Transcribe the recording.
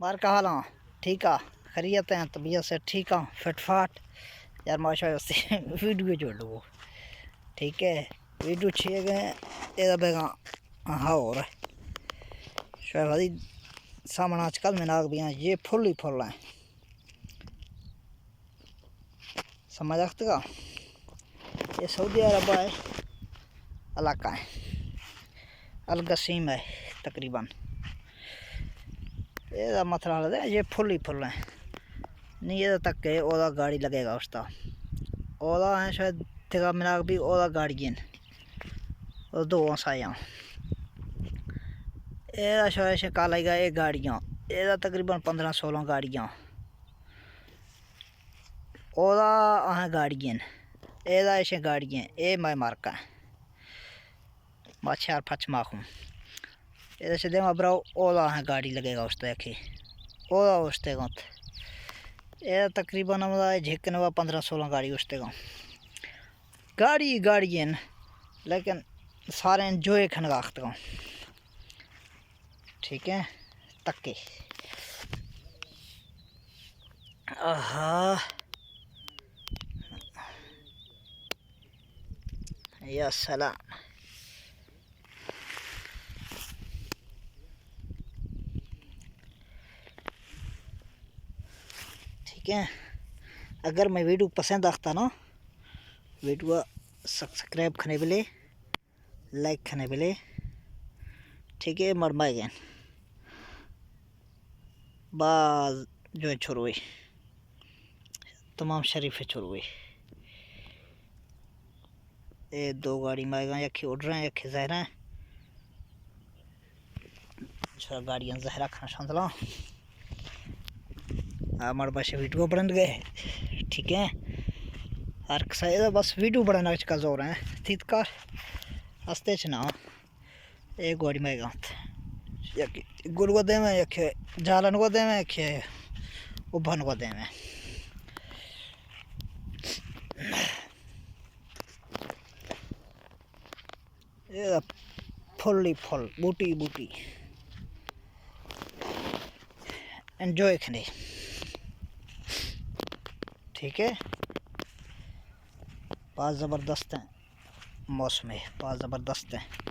बार का हाल हाँ ठीक है खैरियत हैं तबीयत से ठीक हाँ फिटफाट यार माशा से वीडियो जोड़ लो ठीक है वीडियो छे गए ये बेगा हाँ हो रहा है शायद भाई सामने आजकल में नाग भी हैं ये फुल ही फुल हैं समझ रखते का ये सऊदी अरब है इलाका है अलगसीम है तकरीबन ये मतलब है ये फुल ही फुल है नहीं ये तक के ओला गाड़ी लगेगा उसका ओला है शायद तेरा मिनाग भी ओला गाड़ी है और दो साया ये शायद से कालेगा ये गाड़ियाँ ये तकरीबन 15-16 गाड़ियाँ ओला है गाड़ियाँ ये ऐसे गाड़ियाँ ये मैं मार्का है बादशाह फच माखूँ ये से दे ब्राउ ओला है गाड़ी लगेगा उस देखे ओला उस गौत ये तकरीबन हमारा झेकने वा 15-16 गाड़ी उस गाड़ी हैं लेकिन सारे एंजॉय खनगाख्त गाँव ठीक है तक्के आहा या सलाम ठीक है अगर मैं वीडियो पसंद आता ना वीडियो सब्सक्राइब करने वाले लाइक करने वाले ठीक है मरमाए गए बाज जो है छोड़ हुई तमाम शरीफ छोड़ हुई ये दो गाड़ी में आएगा यखी उड़ रहे हैं यखी जहरा हैं छोरा गाड़ियाँ जहरा खाना शांतला हमारे पास वीडियो बन गए ठीक है हर कसा बस वीडियो बनाना का जोर है तीतकार हंसते चना एक गाड़ी में आएगा यखी गुड़ को दे में यखे जालन को दे में यखे उभन को दे में ये फुल ही फुल बूटी बूटी एंजॉय करने ठीक है बहुत ज़बरदस्त है मौसम है बहुत ज़बरदस्त है।